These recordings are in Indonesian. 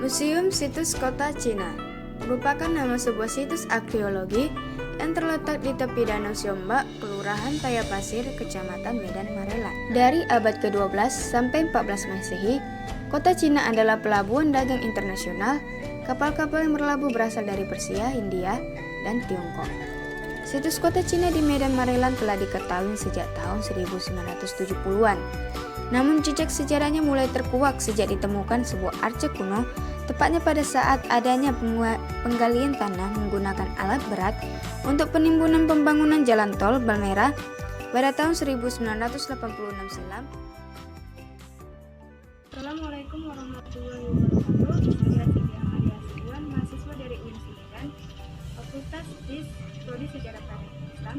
Museum Situs Kota Cina merupakan nama sebuah situs arkeologi yang terletak di tepi Danau Siombak, Kelurahan Tayapasir, Kecamatan Medan Marelan. Dari abad ke-12 sampai 14 Masehi, Kota Cina adalah pelabuhan dagang internasional. Kapal-kapal yang berlabuh berasal dari Persia, Hindia, dan Tiongkok. Situs Kota Cina di Medan Marelan telah diketahui sejak tahun 1970-an. Namun jejak sejarahnya mulai terkuak sejak ditemukan sebuah arca kuno, tepatnya pada saat adanya penggalian tanah menggunakan alat berat untuk penimbunan pembangunan jalan tol Balmera pada tahun 1986 silam. Assalamualaikum warahmatullahi wabarakatuh. Saya Siti Amalia Siwan, mahasiswa dari UIN Medan, Fakultas Hadis, Prodi Sejarah Pramuka Islam.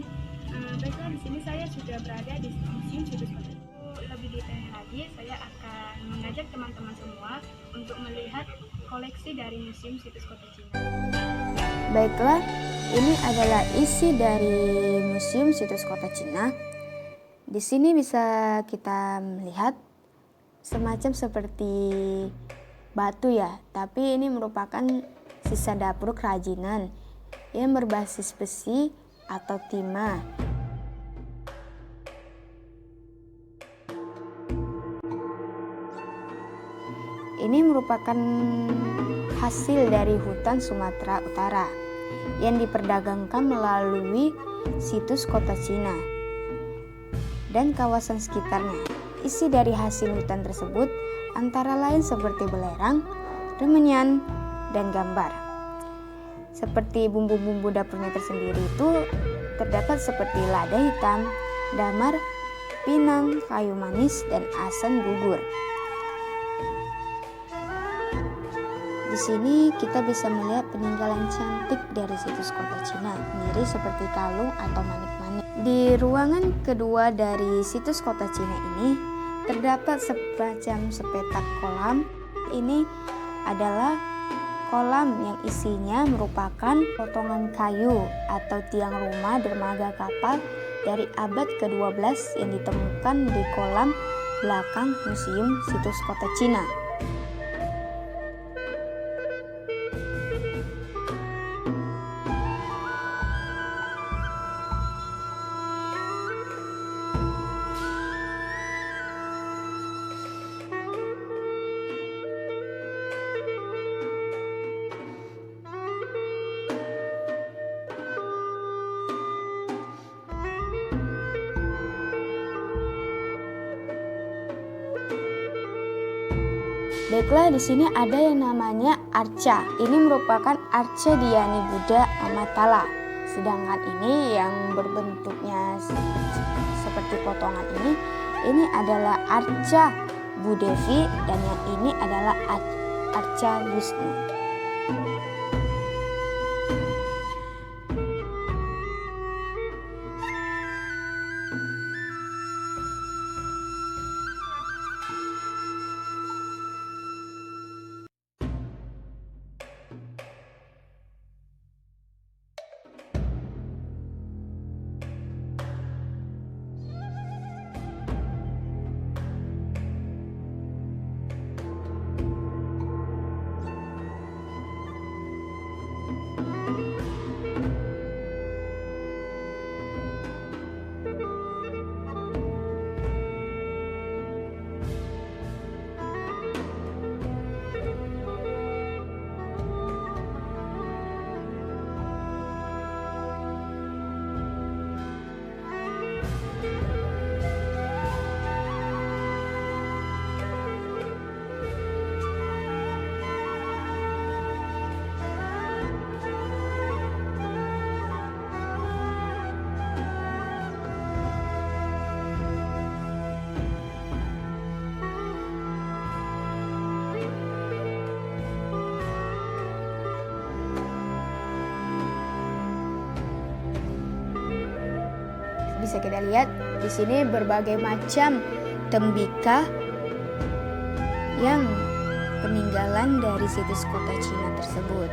Baiklah, di sini saya sudah berada di Museum Situs Kota. Lebih detail lagi, saya akan mengajak teman-teman semua untuk melihat koleksi dari Museum Situs Kota Cina. Baiklah, ini adalah isi dari Museum Situs Kota Cina. Di sini bisa kita melihat semacam seperti batu ya, tapi ini merupakan sisa dapur kerajinan yang berbasis besi atau timah. Ini merupakan hasil dari hutan Sumatera Utara yang diperdagangkan melalui situs Kota Cina dan kawasan sekitarnya. Isi dari hasil hutan tersebut antara lain seperti belerang, remenyan, dan gambar. Seperti bumbu-bumbu dapurnya tersendiri itu terdapat seperti lada hitam, damar, pinang, kayu manis, dan asam gugur. Di sini kita bisa melihat peninggalan cantik dari situs Kota Cina, mirip seperti kalung atau manik-manik. Di ruangan kedua dari situs Kota Cina ini terdapat semacam sepetak kolam. Ini adalah kolam yang isinya merupakan potongan kayu atau tiang rumah dermaga kapal dari abad ke-12 yang ditemukan di kolam belakang Museum Situs Kota Cina. Baiklah, di sini ada yang namanya arca. Ini merupakan arca Dhyani Buddha Amatala. Sedangkan ini yang berbentuknya seperti potongan ini adalah arca Budevi, dan yang ini adalah arca Wisnu. bisa kita lihat di sini berbagai macam tembikar yang peninggalan dari situs kota Cina tersebut.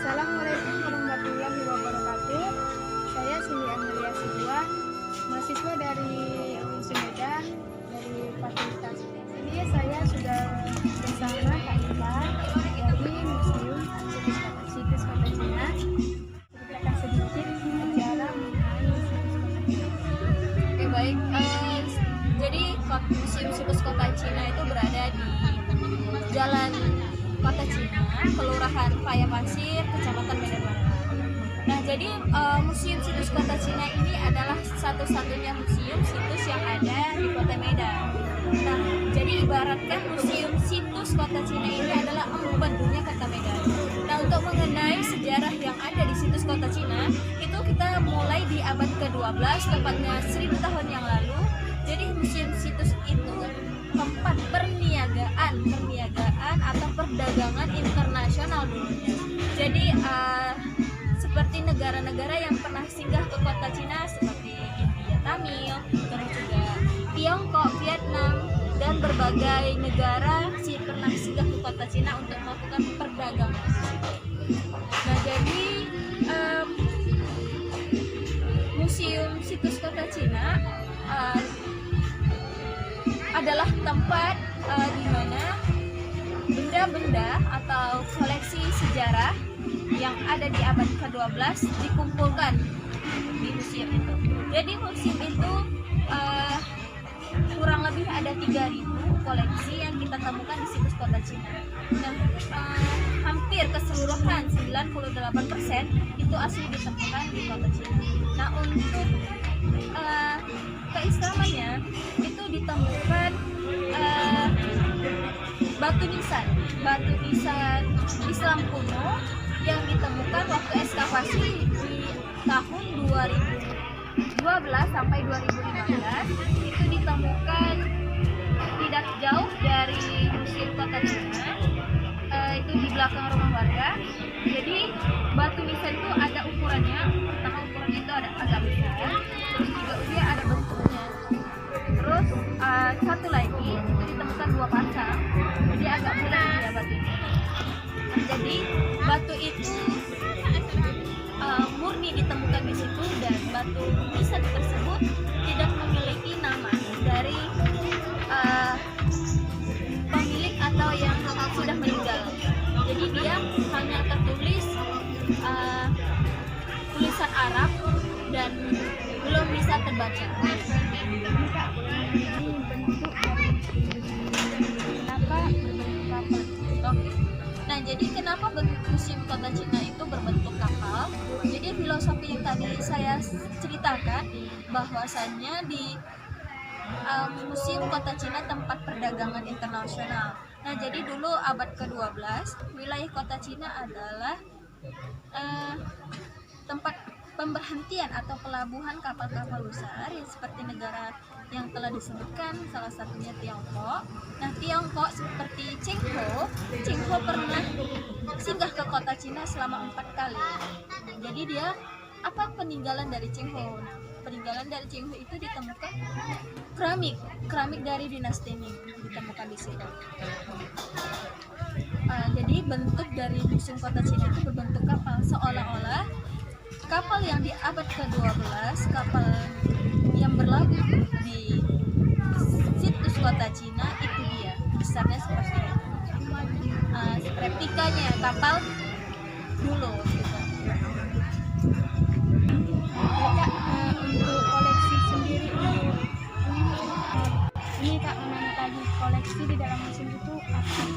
Assalamualaikum warahmatullahi wabarakatuh. Saya Cindy Amelia Siwa, mahasiswa dari UNSI Medan, dari Fakultas. Ini saya sudah bersama Kak Ika dari Museum Situs Kota Cina. Ceritakan sedikit sejarah mengenai situs Kota Cina. Oke, baik. Jadi Museum Situs Kota Cina itu berada di Jalan Kota Cina, Kelurahan Paya Pasir, Kecamatan Medan Merdeka. Nah, jadi Museum Situs Kota Cina ini adalah satu-satunya museum situs yang ada di Kota Medan. Nah, jadi ibaratkan Museum Situs Kota Cina ini adalah empedunya Kota Medan. Nah, untuk mengenai sejarah yang ada di situs Kota Cina, itu kita mulai di abad ke-12, tepatnya 1000 tahun yang lalu. Jadi museum situs itu tempat perniagaan atau perdagangan internasional dulunya. Jadi seperti negara-negara yang pernah singgah ke kota Cina seperti India, Tamil, terus juga Tiongkok, Vietnam, dan berbagai negara pernah singgah ke kota Cina untuk melakukan perdagangan. Nah, jadi Museum Situs Kota Cina adalah tempat di mana benda-benda atau koleksi sejarah yang ada di abad ke-12 dikumpulkan di museum itu. Jadi museum itu kurang lebih ada 3.000 koleksi yang kita temukan di situs kota Cina. Dan hampir keseluruhan 98% itu asli ditemukan di kota Cina. Nah, untuk keislamannya itu ditemukan batu nisan Islam kuno yang ditemukan waktu ekskavasi di tahun 2012 sampai 2015. Itu ditemukan tidak jauh dari Museum Kota Cina, itu di belakang rumah warga. Jadi batu nisan itu ada ukurannya, pertama ukurannya itu ada agak besar, terus juga dia ada bentuknya. Terus satu lagi itu ditemukan 2 pasang, jadi agak bulat ya batu ini. Jadi batu itu murni ditemukan di situ, dan batu nisan tersebut tidak memiliki nama dari pemilik atau yang sudah meninggal. Jadi dia hanya tertulis tulisan Arab dan belum bisa terbaca. Nah, jadi kenapa Museum Kota Cina itu berbentuk kapal? Jadi filosofi yang tadi saya ceritakan, bahwasannya di Museum Kota Cina tempat perdagangan internasional. Nah, jadi dulu abad ke-12 wilayah Kota Cina adalah tempat pemberhentian atau pelabuhan kapal-kapal besar yang seperti negara yang telah disebutkan, salah satunya Tiongkok. Nah, Tiongkok seperti Cheng Ho pernah singgah ke kota Cina selama 4 kali. Jadi dia apa peninggalan dari Cheng Ho? Nah, peninggalan dari Cheng Ho itu ditemukan keramik dari dinasti Ming ditemukan di situ. Jadi bentuk dari Museum Kota Cina itu berbentuk kapal, seolah-olah kapal yang di abad ke-12, kapal yang berlabuh di situs kota Cina itu dia besarnya seperti itu. replikanya kapal dulu gitu. Kak, untuk koleksi sendiri ini Kak menanya tadi koleksi di dalam museum itu apa sih?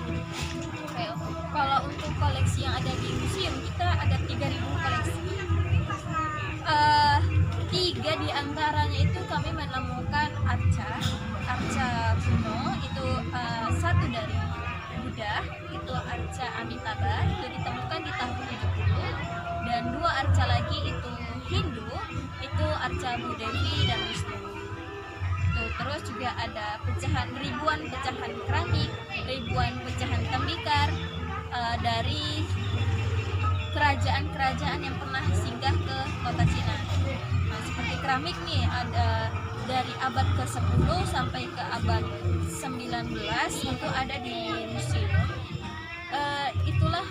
Oke, kalau untuk koleksi yang ada di museum kita ada 3.000 koleksi. Tiga di antaranya itu kami menemukan arca kuno itu satu dari Buddha, itu arca Amitabha, itu ditemukan di tahun 70, dan 2 arca lagi itu Hindu, itu arca Budevi dan Wisnu. Tuh, terus juga ada ribuan pecahan keramik, ribuan pecahan tembikar dari kerajaan-kerajaan yang pernah singgah ke kota Cina. Nah, seperti keramik nih ada dari abad ke-10 sampai ke abad 19 itu ada di museum. Itulah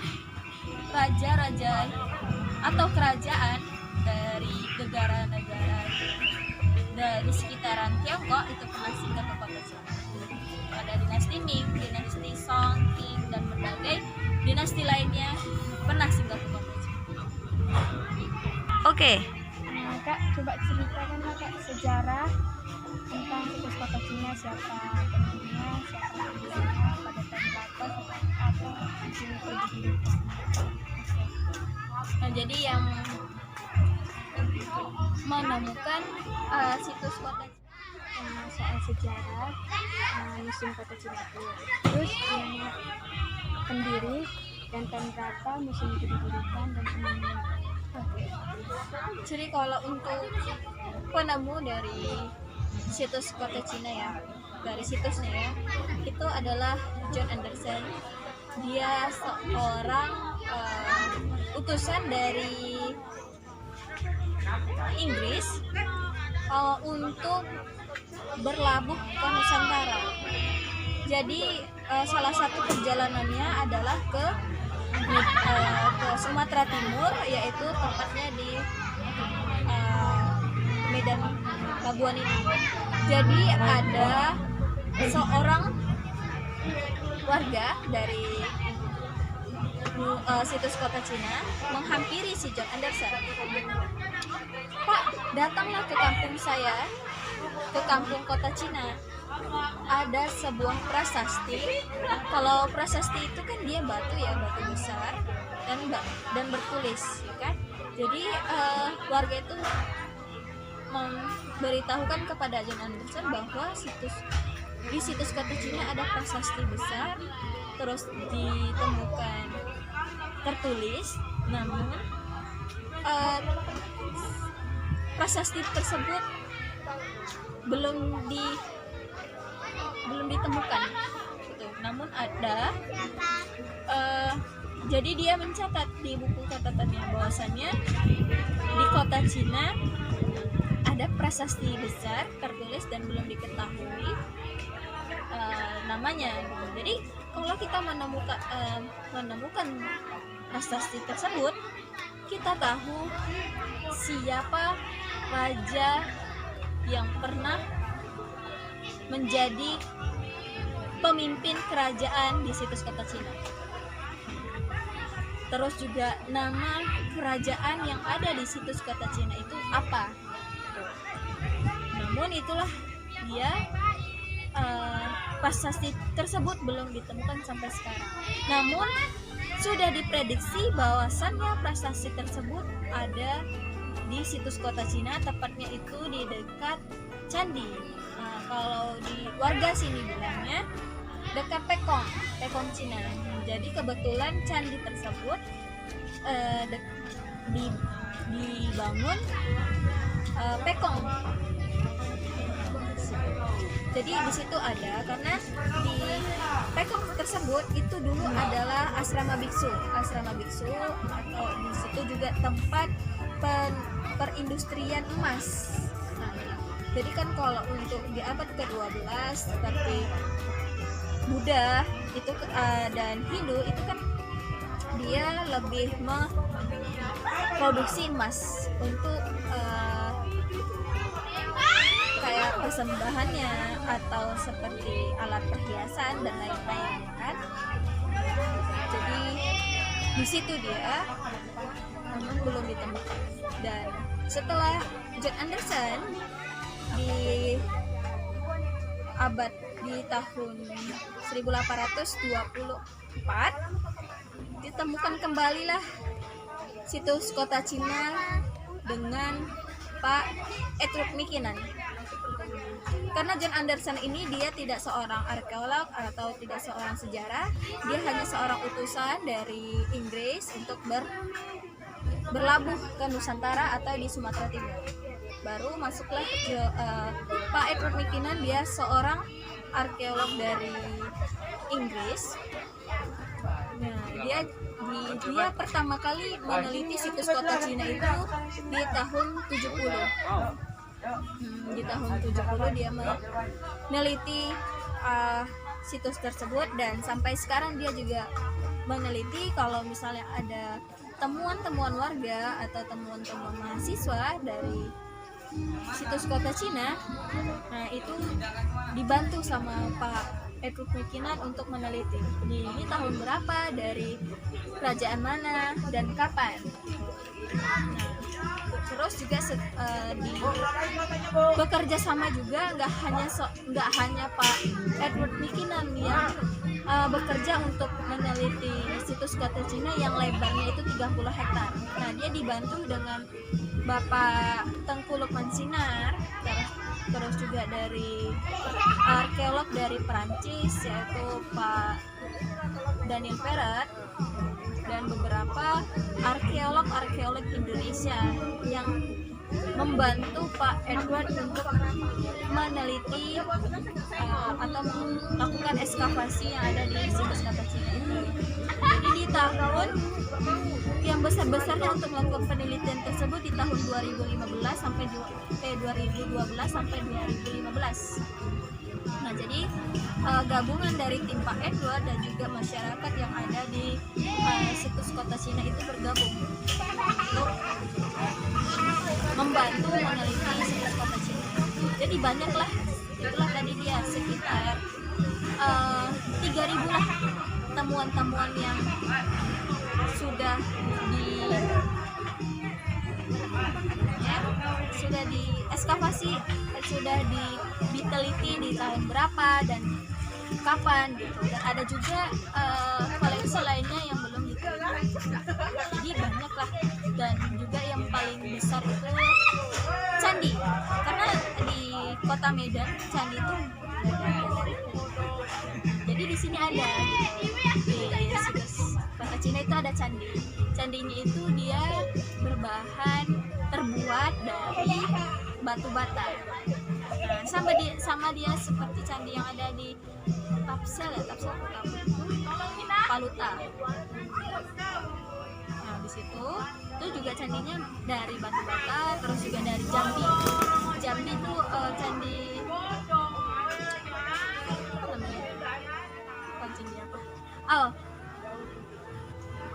raja-raja atau kerajaan dari negara-negara dari sekitaran Tiongkok itu pernah singgah ke kota Cina. Ada dinasti Ming, dinasti Song, Qing, dan berbagai dinasti lainnya pernah singgah ke kota Cina. Oke. Nah, Kak, coba ceritakan Kak sejarah tentang situs kota Cina, siapa pendirinya, siapa pendirinya, pada tahun berapa, seperti apa, sini berdiri. Nah, jadi yang menemukan situs kota Soal sejarah museum kota Cina itu. Terus nama pendiri dan tahun berapa museum itu didirikan dan semuanya. Jadi kalau untuk penemu dari situs kota Cina ya, dari situsnya ya, itu adalah John Anderson. Dia seorang utusan dari Inggris untuk berlabuh ke Nusantara. Jadi salah satu perjalanannya adalah ke Sumatera Timur, yaitu tepatnya di Medan Labuan ini. Jadi ada seorang warga dari situs kota Cina menghampiri si John Anderson. Pak, datanglah ke kampung saya, ke kampung kota Cina. Ada sebuah prasasti. Kalau prasasti itu kan dia batu ya, batu besar dan bertulis, ya kan? Jadi warga itu memberitahukan kepada John Anderson bahwa di situs kota Cina ada prasasti besar, terus ditemukan tertulis, namun prasasti tersebut belum ditemukan gitu. Namun ada jadi dia mencatat di buku catatannya bahwasannya di kota Cina ada prasasti besar tertulis dan belum diketahui namanya gitu. Jadi kalau kita menemukan prasasti tersebut, kita tahu siapa raja yang pernah menjadi pemimpin kerajaan di situs kota Cina. Terus juga nama kerajaan yang ada di situs kota Cina itu apa. Namun itulah dia prasasti tersebut belum ditemukan sampai sekarang. Namun sudah diprediksi bahwasannya prasasti tersebut ada di situs kota Cina, tepatnya itu di dekat candi. Kalau di warga sini bilangnya dekat Pekong Cina. Jadi kebetulan candi tersebut dibangun Pekong. Jadi di situ ada, karena di Pekong tersebut itu dulu adalah asrama biksu atau di situ juga tempat perindustrian emas. Nah, jadi kan kalau untuk di abad ke-12 seperti Buddha itu dan Hindu itu kan dia lebih memproduksi emas untuk kayak persembahannya atau seperti alat perhiasan dan lain-lain kan. Di situ dia namun belum ditemukan. Dan setelah John Anderson di abad di tahun 1824 ditemukan kembalilah situs kota Cina dengan Pak Edward McKinnon. Karena John Anderson ini dia tidak seorang arkeolog atau tidak seorang sejarah, dia hanya seorang utusan dari Inggris untuk berlabuh ke Nusantara atau di Sumatera Timur. Baru masuklah Pak Edward McKinnon, dia seorang arkeolog dari Inggris. Nah, dia pertama kali meneliti situs kota Cina itu di tahun 70. Di tahun 70 dia meneliti situs tersebut, dan sampai sekarang dia juga meneliti kalau misalnya ada temuan-temuan warga atau temuan-temuan mahasiswa dari situs kota Cina, nah itu dibantu sama Pak Edward McKinnon untuk meneliti ini tahun berapa, dari kerajaan mana, dan kapan. Nah, terus juga bekerja sama juga nggak hanya Pak Edward McKinnon yang bekerja untuk meneliti situs kota Cina yang lebarnya itu 30 hektar. Nah, dia dibantu dengan Bapak Tengku Lukman Sinar, terus juga dari arkeolog dari Perancis yaitu Pak Daniel Perret, dan beberapa arkeolog Indonesia yang membantu Pak Edward untuk meneliti atau melakukan ekskavasi yang ada di situs kota Cina itu. Jadi di tahun yang besar-besarnya untuk melakukan penelitian tersebut di tahun 2012 sampai 2015. Nah, jadi gabungan dari tim Pak Edward dan juga masyarakat yang ada di situs kota Cina itu bergabung untuk membantu meneliti situs kota Cina. Jadi banyaklah, itulah tadi dia sekitar 3.000 lah temuan-temuan yang sudah diekskavasi, sudah diteliti di tahun berapa dan kapan gitu. Dan ada juga koleksi lainnya yang belum diteliti. Jadi banyak lah. Dan juga yang paling besar itu candi, karena di kota Medan candi itu jadi di sini ada di situs kota Cina itu ada candi. Candinya itu dia terbuat dari batu bata. Nah, sama dia seperti candi yang ada di Tapsel Paluta. Nah, di situ itu juga candinya dari batu bata, terus juga dari Jambi. Jambi itu candi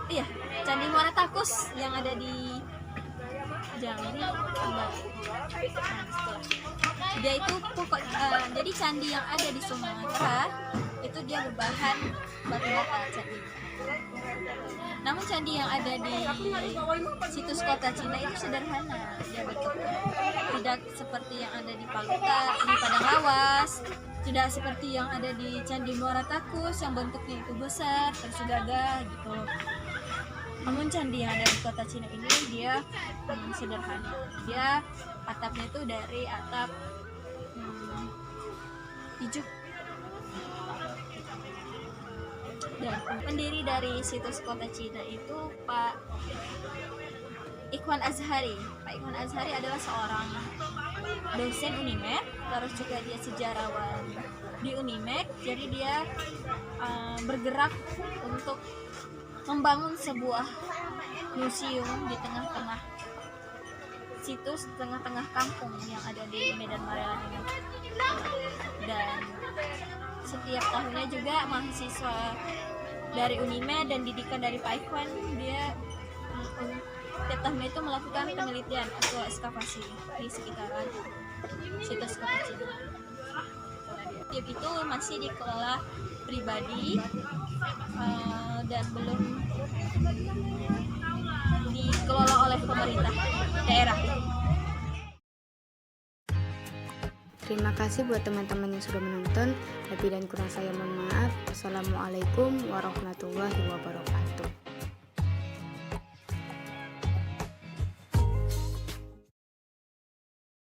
iya, Candi Muara Takus yang ada di Jambi. Dia itu jadi candi yang ada di Sumatera itu dia berbahan batu bata candi. Namun candi yang ada di situs kota Cina itu sederhana, dia bentuknya tidak seperti yang ada di Paluta, di Padang Lawas, tidak seperti yang ada di Candi Muara Takus yang bentuknya itu besar, terus gagah gitu. Namun candi yang ada di kota Cina ini dia sederhana. Dia atapnya itu dari atap ijuk. Dan pendiri dari situs kota Cina itu Pak Ikhwan Azhari. Pak Ikhwan Azhari adalah seorang dosen Unimed, terus juga dia sejarawan di Unimed. Jadi dia bergerak untuk membangun sebuah museum di tengah-tengah situs, tengah-tengah kampung yang ada di Medan Marelan ini. Dan setiap tahunnya juga mahasiswa dari Unimed dan didikan dari Pak Ikhwan, dia setiap tahunnya itu melakukan penelitian atau ekskavasi di sekitaran situs kota Cina. Itu masih dikelola pribadi dan belum dikelola oleh pemerintah daerah. Terima kasih buat teman-teman yang sudah menonton. Lebih dan kurang saya mohon maaf. Wassalamualaikum warahmatullahi wabarakatuh.